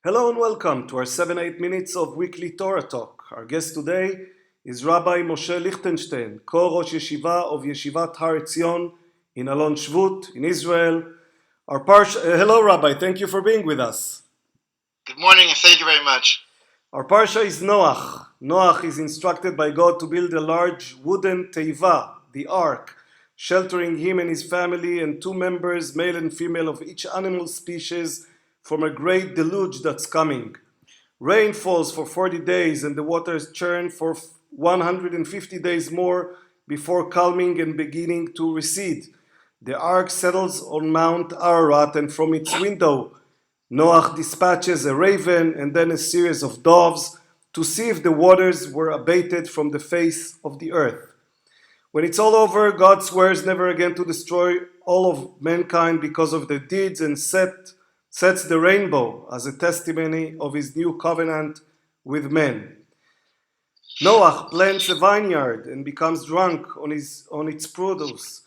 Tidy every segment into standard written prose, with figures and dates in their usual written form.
Hello and welcome to our 7-8 minutes of weekly Torah talk. Our guest today is Rabbi Moshe Lichtenstein, co-Rosh Yeshiva of Yeshivat Har Etzion in Alon Shvut in Israel. Hello Rabbi, thank you for being with us. Good morning and thank you very much. Our parsha is Noach. Noach is instructed by God to build a large wooden teiva, the ark, sheltering him and his family and two members, male and female, of each animal species from a great deluge that's coming. Rain falls for 40 days and the waters churn for 150 days more before calming and beginning to recede. The ark settles on Mount Ararat, and from its window Noach dispatches a raven and then a series of doves to see if the waters were abated from the face of the earth. When it's all over, God swears never again to destroy all of mankind because of their deeds and sets the rainbow as a testimony of his new covenant with men. Noach plants a vineyard and becomes drunk on its produce.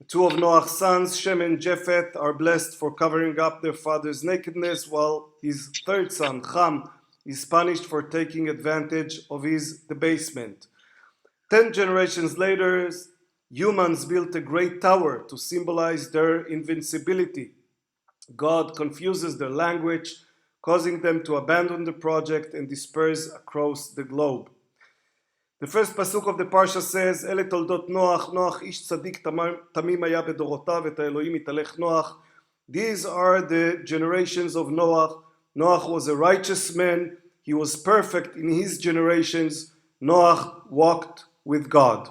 Two of Noach's sons, Shem and Japheth, are blessed for covering up their father's nakedness, while his third son, Ham, is punished for taking advantage of his debasement. 10 generations later, humans built a great tower to symbolize their invincibility. God confuses their language, causing them to abandon the project and disperse across the globe. The first pasuk of the parsha says, Ele toldot Noach, Noach ish tzadik tamim haya bedorotav, et Elohim italech Noach. These are the generations of Noach. Noach was a righteous man. He was perfect in his generations. Noach walked with God.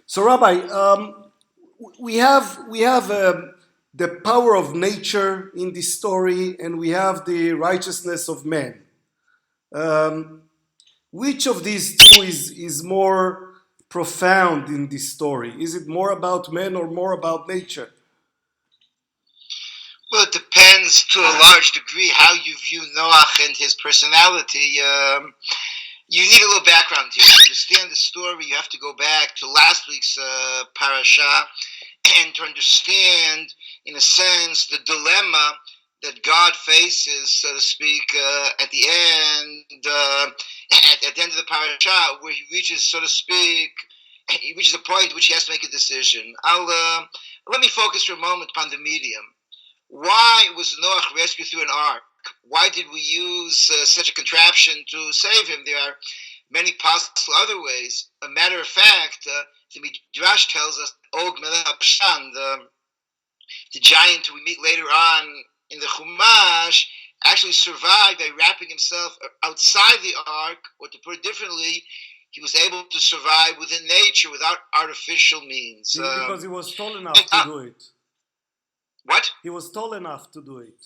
So, Rabbi, we have the power of nature in this story, and we have the righteousness of man. Which of these two is more profound in this story? Is it more about men or more about nature? Well, it depends to a large degree how you view Noach and his personality. You need a little background here. To understand the story, you have to go back to last week's parasha and to understand, in a sense, the dilemma that God faces, so to speak, at the end, at the end of the parasha, where he reaches, so to speak, he reaches a point at which he has to make a decision. Let me focus for a moment upon the medium. Why was Noach rescued through an ark? Why did we use such a contraption to save him? There are many possible other ways. A matter of fact, the Midrash tells us, Og Melech Bashan, the giant who we meet later on in the Chumash, actually survived by wrapping himself outside the ark, or to put it differently, he was able to survive within nature without artificial means. Because he was tall enough to do it. What? He was tall enough to do it.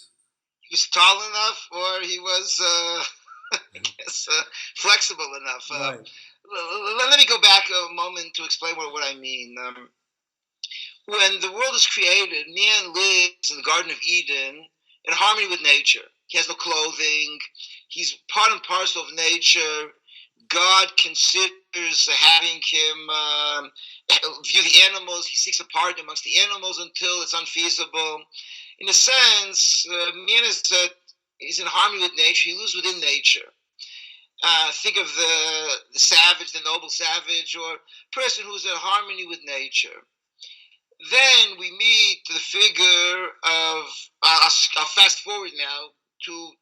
He was tall enough, or he was, I guess, flexible enough. Right. Let me go back a moment to explain what I mean. When the world is created, man lives in the Garden of Eden in harmony with nature. He has no clothing. He's part and parcel of nature. God considers having him view the animals. He seeks a partner amongst the animals until it's unfeasible. In a sense, man is in harmony with nature. He lives within nature. Think of the savage, the noble savage, or person who's in harmony with nature. Then we meet the figure of, I'll fast forward now to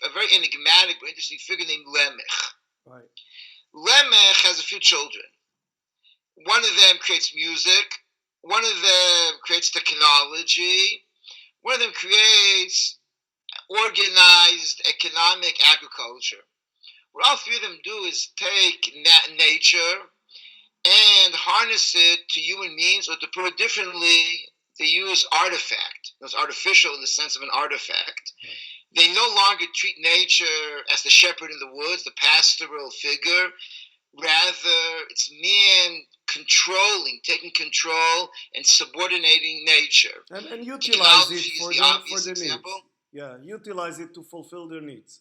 a very enigmatic but interesting figure named Lemech. Right. Lemech has a few children. One of them creates music. One of them creates technology. One of them creates organized economic agriculture. What all three of them do is take nature and harness it to human means, or to put it differently, they use artifact. It's artificial in the sense of an artifact. Right. They no longer treat nature as the shepherd in the woods, the pastoral figure. Rather, it's man controlling, taking control and subordinating nature. And utilize it for the needs. Yeah, utilize it to fulfill their needs.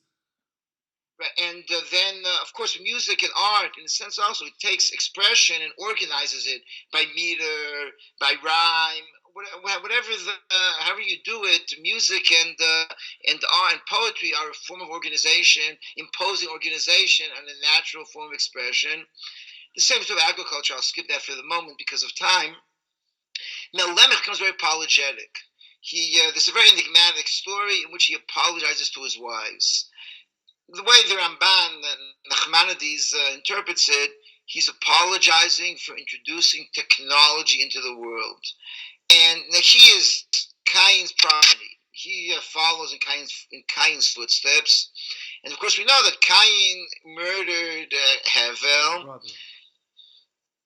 And then, of course, music and art, in a sense also, it takes expression and organizes it by meter, by rhyme, whatever however you do it, music and art and poetry are a form of organization, imposing organization and a natural form of expression. The same sort of agriculture. I'll skip that for the moment because of time. Now Lamech becomes very apologetic. There's a very enigmatic story in which he apologizes to his wives. The way the Ramban Nachmanides interprets it, he's apologizing for introducing technology into the world. And he is Cain's progeny. He follows in Cain's footsteps. And of course, we know that Cain murdered Hevel.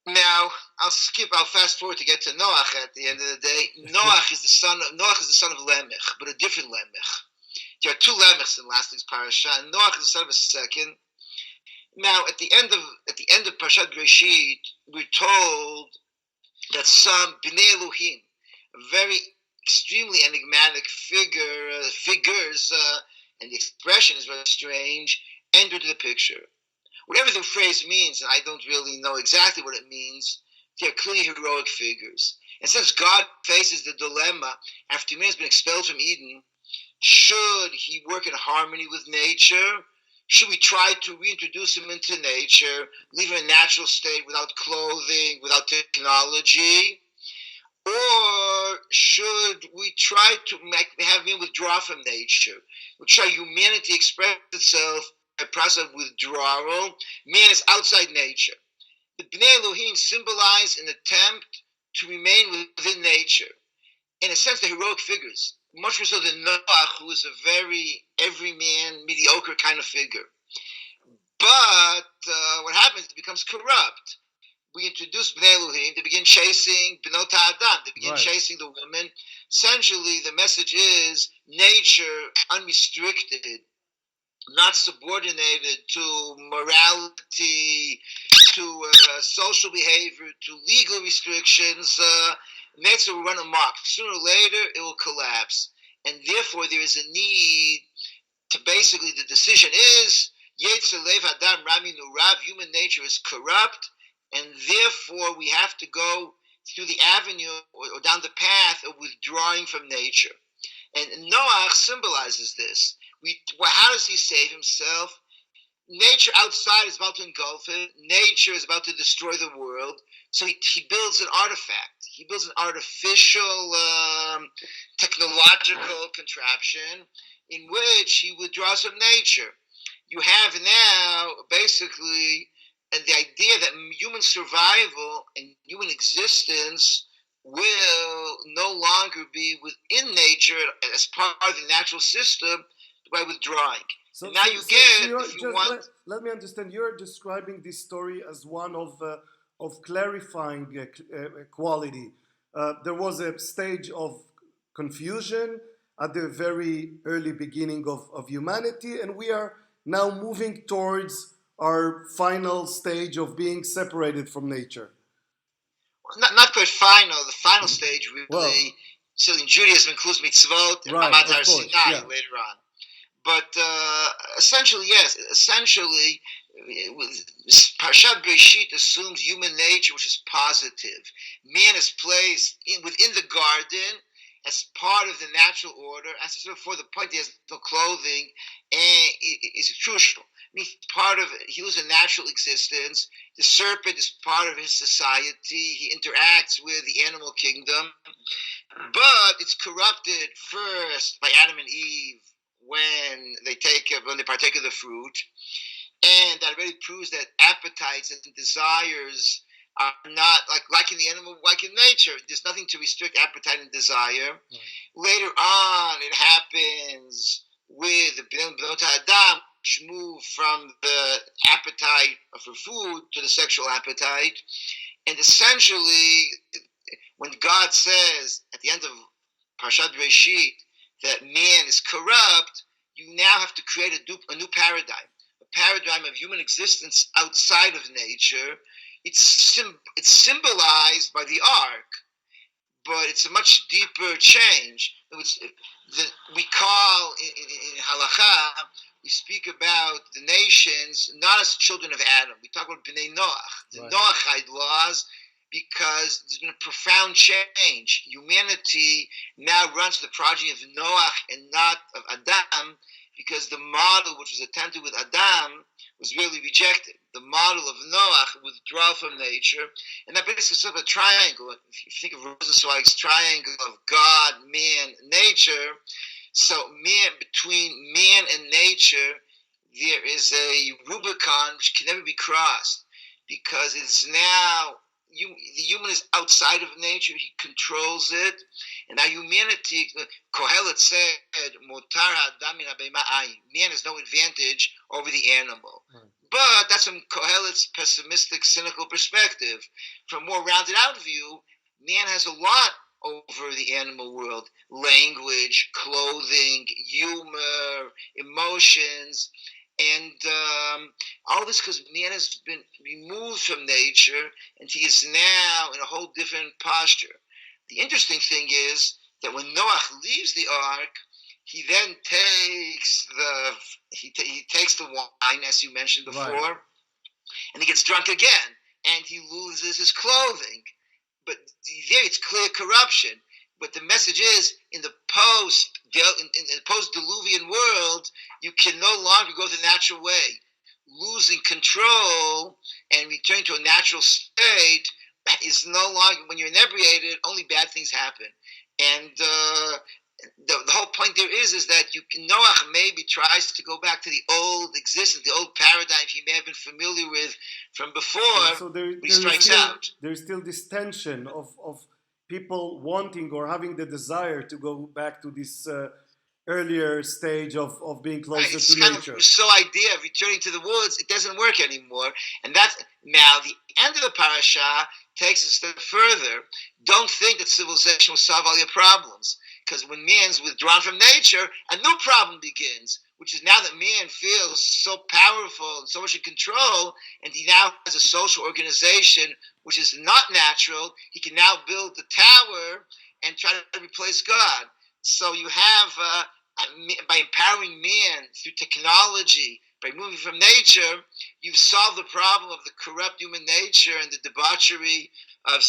Now, I'll fast forward to get to Noach at the end of the day. Noach is the son of Lamech, but a different Lamech. There are two Lamechs in last week's parasha, and Noach is the son of a second. Now, at the end of Parashat Bereshit, we're told that some Bnei Elohim, very extremely enigmatic figures, and the expression is very strange, enter into the picture. Whatever the phrase means, and I don't really know exactly what it means, they are clearly heroic figures. And since God faces the dilemma after man has been expelled from Eden, should he work in harmony with nature? Should we try to reintroduce him into nature, leave him in a natural state without clothing, without technology? Or should we try to have him withdraw from nature? We try humanity express itself by a process of withdrawal. Man is outside nature. The Bnei Elohim symbolize an attempt to remain within nature. In a sense, they're heroic figures, much more so than Noach, who is a very everyman, mediocre kind of figure. But what happens, it becomes corrupt. We introduce Bnei Elohim, they begin chasing Bnot Adam, they begin chasing the women. Essentially, the message is nature unrestricted, not subordinated to morality, to social behavior, to legal restrictions. Nature will run amok. Sooner or later, it will collapse. And therefore, there is a need to basically, the decision is, Yetzer Lev Adam Rami Nurav, human nature is corrupt, and therefore we have to go through the avenue or down the path of withdrawing from nature. And Noach symbolizes this. How does he save himself? Nature outside is about to engulf him. Nature is about to destroy the world. So he builds an artifact. He builds an artificial, technological contraption in which he withdraws from nature. You have now basically the idea that human survival and human existence will no longer be within nature as part of the natural system by withdrawing. So now let me understand. You're describing this story as one of clarifying quality. There was a stage of confusion at the very early beginning of humanity, and we are now moving towards our final stage of being separated from nature. Not quite final. The final stage really, so in Judaism includes mitzvot and Mamat Har Sinai later on. But essentially, yes. Essentially, Parashat Bereshit assumes human nature, which is positive. Man is placed within the garden as part of the natural order. As I said before, the point he has no clothing and is crucial. I mean, he lives a natural existence. The serpent is part of his society. He interacts with the animal kingdom. But it's corrupted first by Adam and Eve when they partake of the fruit. And that already proves that appetites and desires are not like in the animal, like in nature. There's nothing to restrict appetite and desire. Right. Later on, it happens with the Bnot Adam, which move from the appetite for food to the sexual appetite. And essentially, when God says at the end of Parashat Bereshit that man is corrupt, you now have to create a new paradigm. Paradigm of human existence outside of nature. It's symbolized by the ark, but it's a much deeper change. We call in halakha, we speak about the nations not as children of Adam. We talk about Bnei Noach. The Noachide laws, because there's been a profound change. Humanity now runs the progeny of Noach and not of Adam, because the model which was attempted with Adam was really rejected. The model of Noach, withdrawal from nature, and that basically sort of a triangle. If you think of Rosenzweig's triangle of God, man, nature, so man, between man and nature, there is a Rubicon which can never be crossed, because it's now the human is outside of nature. He controls it, and now humanity. Kohelet said, "Motar ha'adam min ha'behema ayin." Man has no advantage over the animal. Right. But that's from Kohelet's pessimistic, cynical perspective. From a more rounded out view, man has a lot over the animal world: language, clothing, humor, emotions. And all this because man has been removed from nature, and he is now in a whole different posture. The interesting thing is that when Noach leaves the ark, he then takes he takes the wine, as you mentioned before, right, and he gets drunk again, and he loses his clothing. But there, it's clear corruption. But the message is, in the post-Diluvian world, you can no longer go the natural way. Losing control and returning to a natural state is no longer, when you're inebriated, only bad things happen. And the whole point there is that Noach maybe tries to go back to the old existence, the old paradigm he may have been familiar with from before. So he strikes out. There's still this tension of people wanting or having the desire to go back to this earlier stage of being closer to nature. It's kind of Rousseau idea of returning to the woods. It doesn't work anymore. And that's now the end of the parasha takes a step further. Don't think that civilization will solve all your problems, because when man's withdrawn from nature, a new problem begins, which is now that man feels so powerful and so much in control, and he now has a social organization which is not natural. He can now build the tower and try to replace God. So you have, by empowering man through technology, by moving from nature, you've solved the problem of the corrupt human nature and the debauchery of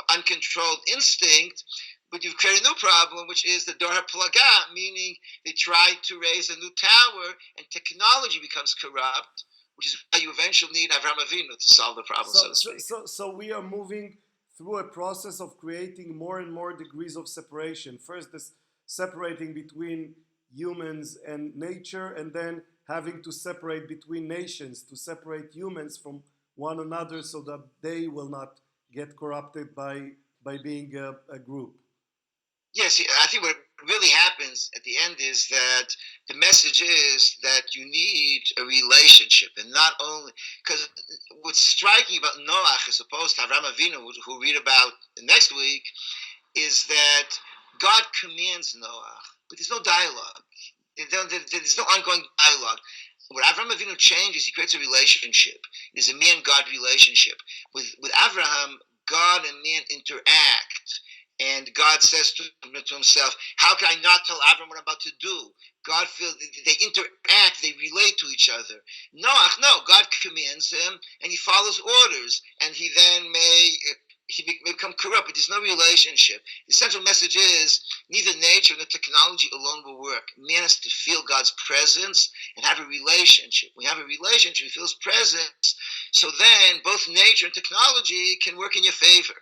uncontrolled instinct. But you've created a new problem, which is the Dor HaPlaga, meaning they try to raise a new tower, and technology becomes corrupt, which is why you eventually need Avraham Avinu to solve the problem, so to speak. So we are moving through a process of creating more and more degrees of separation. First, this separating between humans and nature, and then having to separate between nations, to separate humans from one another so that they will not get corrupted by being a group. Yes, I think what really happens at the end is that the message is that you need a relationship, and not only, because what's striking about Noach as opposed to Avraham Avinu, who we read about next week, is that God commands Noach, but there's no dialogue. There's no ongoing dialogue. What Avraham Avinu changes, he creates a relationship. It is a man-God relationship. With Avraham, God and man interact. And God says to himself, how can I not tell Avraham what I'm about to do? God feels they interact, they relate to each other. Noach, no, God commands him, and he follows orders, and he then may become corrupt, but there's no relationship. The central message is neither nature nor technology alone will work. Man has to feel God's presence and have a relationship. When you have a relationship, he feels presence, so then both nature and technology can work in your favor.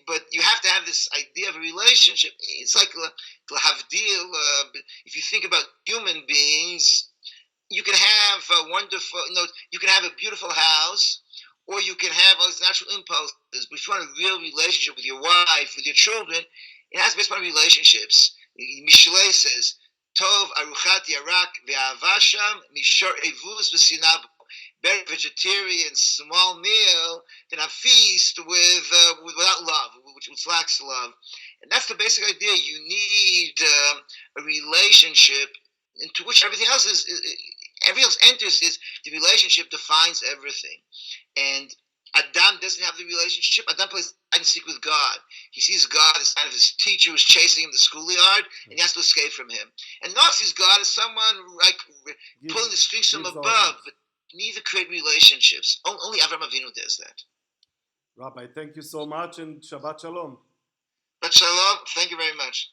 But you have to have this idea of a relationship. It's like Havdil. If you think about human beings, you can have a wonderful, you can have a beautiful house, or you can have all these natural impulses. But if you want a real relationship with your wife, with your children, it has to be based on relationships. Mishlei says, "Tov aruchat yarak ve'avasham mishor evulus v'sinab." Better vegetarian small meal than a feast without love, which lacks love. And that's the basic idea. You need a relationship into which everything else enters. Is the relationship defines everything. And Adam doesn't have the relationship. Adam plays hide and seek with God. He sees God as kind of his teacher who's chasing him in the schoolyard, and he has to escape from him. And Noach sees God as someone like pulling the strings from above, but neither create relationships. Only Avraham Avinu does that. Rabbi, thank you so much and Shabbat Shalom. But shalom, thank you very much.